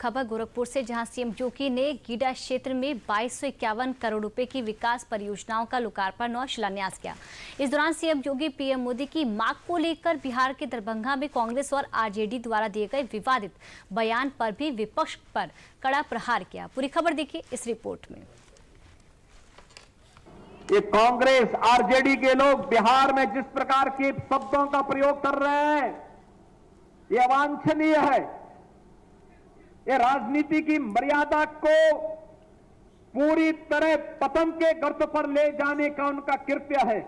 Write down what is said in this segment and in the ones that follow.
खबर गोरखपुर से, जहां सीएम योगी ने गीडा क्षेत्र में 2251 करोड़ रुपए की विकास परियोजनाओं का लोकार्पण और शिलान्यास किया। इस दौरान सीएम योगी पीएम मोदी की मांग को लेकर बिहार के दरभंगा में कांग्रेस और आरजेडी द्वारा दिए गए विवादित बयान पर भी विपक्ष पर कड़ा प्रहार किया। पूरी खबर देखिए इस रिपोर्ट में। ये कांग्रेस आरजेडी के लोग बिहार में जिस प्रकार के शब्दों का प्रयोग कर रहे हैं, ये अवांछनीय है। ये राजनीति की मर्यादा को पूरी तरह पतन के गर्त पर ले जाने का उनका कृत्य है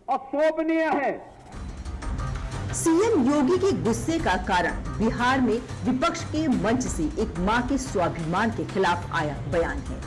और शोभनीय है। सीएम योगी के गुस्से का कारण बिहार में विपक्ष के मंच से एक मां के स्वाभिमान के खिलाफ आया बयान है।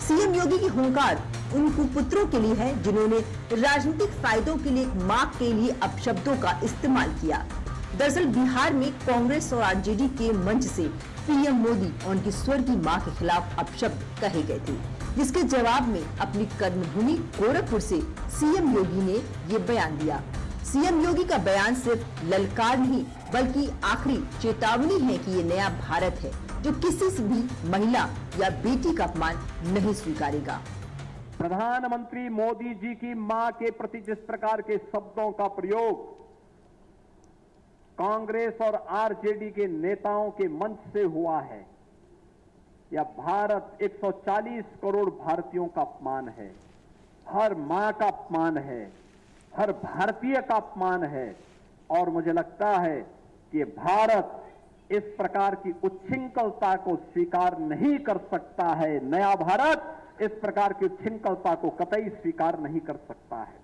सीएम योगी की हुंकार उन कुपुत्रों के लिए है जिन्होंने राजनीतिक फायदों के लिए मां के लिए अपशब्दों का इस्तेमाल किया। दरअसल बिहार में कांग्रेस और आरजेडी के मंच से पीएम मोदी और उनकी स्वर्गीय मां के खिलाफ अपशब्द कहे गए थे, जिसके जवाब में अपनी कर्मभूमि गोरखपुर से सीएम योगी ने ये बयान दिया। सीएम योगी का बयान सिर्फ ललकार नहीं बल्कि आखिरी चेतावनी है कि ये नया भारत है जो किसी से भी महिला या बेटी का अपमान नहीं स्वीकारेगा। प्रधानमंत्री मोदी जी की मां के प्रति जिस प्रकार के शब्दों का प्रयोग कांग्रेस और आरजेडी के नेताओं के मंच से हुआ है, यह भारत 140 करोड़ भारतीयों का अपमान है, हर मां का अपमान है, हर भारतीय का अपमान है। और मुझे लगता है कि भारत इस प्रकार की उच्छृंखलता को स्वीकार नहीं कर सकता है। नया भारत इस प्रकार की उच्छृंखलता को कतई स्वीकार नहीं कर सकता है।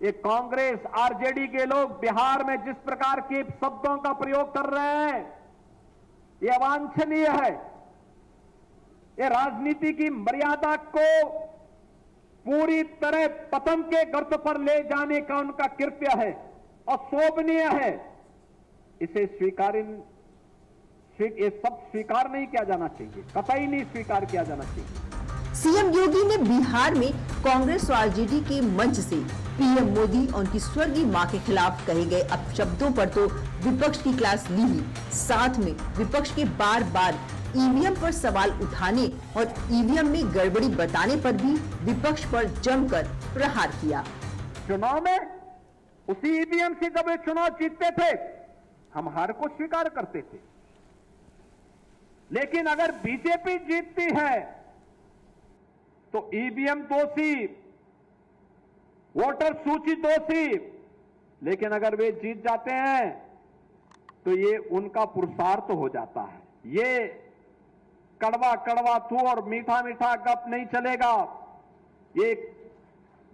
ये कांग्रेस आरजेडी के लोग बिहार में जिस प्रकार के शब्दों का प्रयोग कर रहे हैं, ये अवांछनीय है। ये राजनीति की मर्यादा को पूरी तरह पतन के गर्त पर ले जाने का उनका कृत्य है और शोभनीय है। इसे ये सब स्वीकार नहीं किया जाना चाहिए, कतई नहीं स्वीकार किया जाना चाहिए। सीएम योगी ने बिहार में कांग्रेस और आरजेडी के मंच से पीएम मोदी और उनकी स्वर्गीय मां के खिलाफ कहे गए अपशब्दों पर तो विपक्ष की क्लास ली ही, साथ में विपक्ष के बार बार ईवीएम पर सवाल उठाने और ईवीएम में गड़बड़ी बताने पर भी विपक्ष पर जमकर प्रहार किया। चुनाव में उसी ईवीएम से जब वे चुनाव जीतते थे, हम हार को स्वीकार करते थे, लेकिन अगर बीजेपी जीतती है तो ईवीएम दोषी, वोटर सूची दोषी, लेकिन अगर वे जीत जाते हैं तो ये उनका पुरुषार्थ हो जाता है। ये कड़वा कड़वा थू और मीठा मीठा गप नहीं चलेगा। ये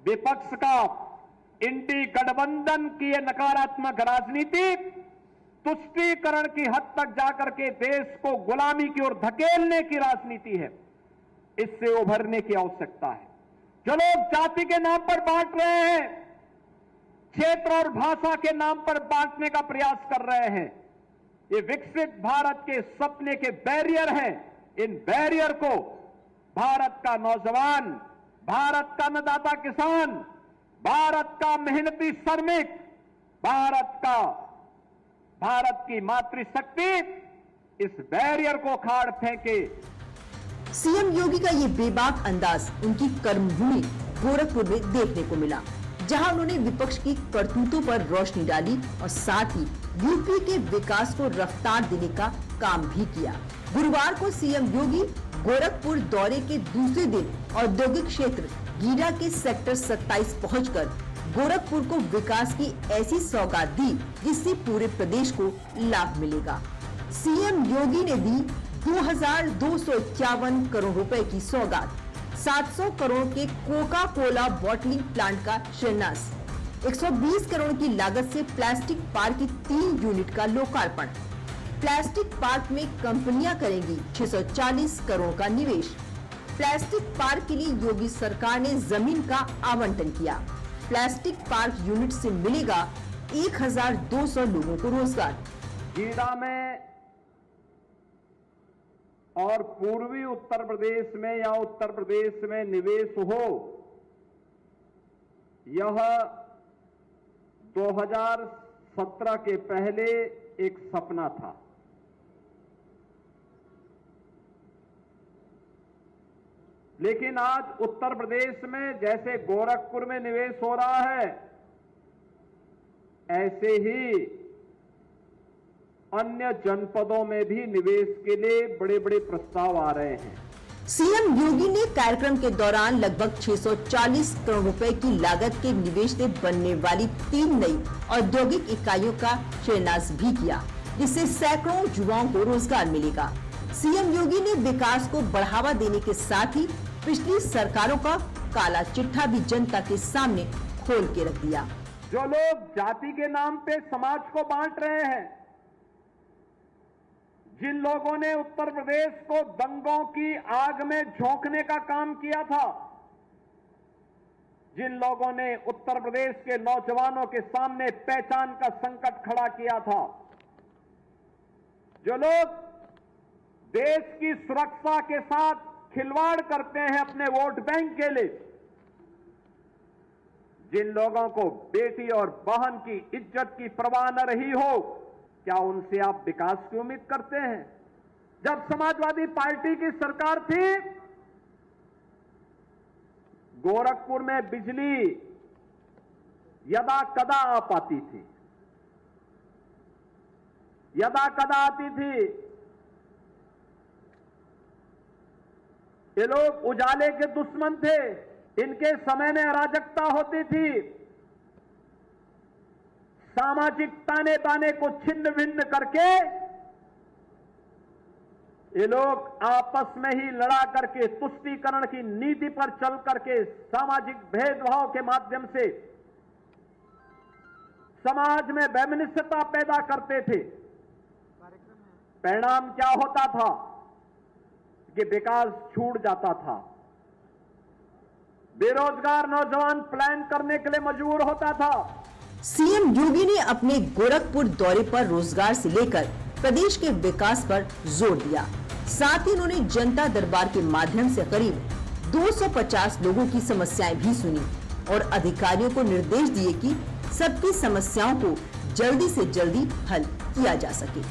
विपक्ष का इंडी गठबंधन की ये नकारात्मक राजनीति तुष्टीकरण की हद तक जाकर के देश को गुलामी की ओर धकेलने की राजनीति है। इससे उभरने की आवश्यकता है। जो लोग जाति के नाम पर बांट रहे हैं, क्षेत्र और भाषा के नाम पर बांटने का प्रयास कर रहे हैं, ये विकसित भारत के सपने के बैरियर हैं। इन बैरियर को भारत का नौजवान, भारत का अन्नदाता किसान, भारत का मेहनती श्रमिक, भारत की मातृशक्ति इस बैरियर को खाड़ फेंके। सीएम योगी का ये बेबाक अंदाज उनकी कर्मभूमि गोरखपुर में देखने को मिला, जहां उन्होंने विपक्ष की करतूतों पर रोशनी डाली और साथ ही यूपी के विकास को रफ्तार देने का काम भी किया। गुरुवार को सीएम योगी गोरखपुर दौरे के दूसरे दिन औद्योगिक क्षेत्र गीडा के सेक्टर 27 पहुंचकर गोरखपुर को विकास की ऐसी सौगात दी जिससे पूरे प्रदेश को लाभ मिलेगा। सीएम योगी ने दी 2251 करोड़ रुपए की सौगात, 700 करोड़ के कोका कोला बॉटलिंग प्लांट का शिलान्यास, 120 करोड़ की लागत से प्लास्टिक पार्क की 3 यूनिट का लोकार्पण। प्लास्टिक पार्क में कंपनियां करेंगी 640 करोड़ का निवेश। प्लास्टिक पार्क के लिए योगी सरकार ने जमीन का आवंटन किया। प्लास्टिक पार्क यूनिट से मिलेगा 1200 लोगों को रोजगार। गीडा में और पूर्वी उत्तर प्रदेश में या उत्तर प्रदेश में निवेश हो, यह 2017 के पहले एक सपना था। लेकिन आज उत्तर प्रदेश में जैसे गोरखपुर में निवेश हो रहा है, ऐसे ही अन्य जनपदों में भी निवेश के लिए बड़े बड़े प्रस्ताव आ रहे हैं। सीएम योगी ने कार्यक्रम के दौरान लगभग 640 करोड़ रुपए की लागत के निवेश से बनने वाली 3 नई औद्योगिक इकाइयों का शिलान्यास भी किया, जिससे सैकड़ों युवाओं को रोजगार मिलेगा। सीएम योगी ने विकास को बढ़ावा देने के साथ ही पिछली सरकारों का काला चिट्ठा भी जनता के सामने खोल के रख दिया। जो लोग जाति के नाम पे समाज को बांट रहे हैं, जिन लोगों ने उत्तर प्रदेश को दंगों की आग में झोंकने का काम किया था, जिन लोगों ने उत्तर प्रदेश के नौजवानों के सामने पहचान का संकट खड़ा किया था, जो लोग देश की सुरक्षा के साथ खिलवाड़ करते हैं अपने वोट बैंक के लिए, जिन लोगों को बेटी और बहन की इज्जत की परवाह न रही हो, क्या उनसे आप विकास की उम्मीद करते हैं? जब समाजवादी पार्टी की सरकार थी, गोरखपुर में बिजली यदा कदा आ पाती थी, यदा कदा आती थी। ये लोग उजाले के दुश्मन थे, इनके समय में अराजकता होती थी। सामाजिक ताने बाने को छिन्न भिन्न करके ये लोग आपस में ही लड़ा करके तुष्टीकरण की नीति पर चल करके सामाजिक भेदभाव के माध्यम से समाज में वैमनस्यता पैदा करते थे। परिणाम क्या होता था कि विकास छूट जाता था, बेरोजगार नौजवान पलायन करने के लिए मजबूर होता था। सीएम योगी ने अपने गोरखपुर दौरे पर रोजगार से लेकर प्रदेश के विकास पर जोर दिया। साथ ही उन्होंने जनता दरबार के माध्यम से करीब 250 लोगों की समस्याएं भी सुनी और अधिकारियों को निर्देश दिए कि सबकी समस्याओं को जल्दी से जल्दी हल किया जा सके।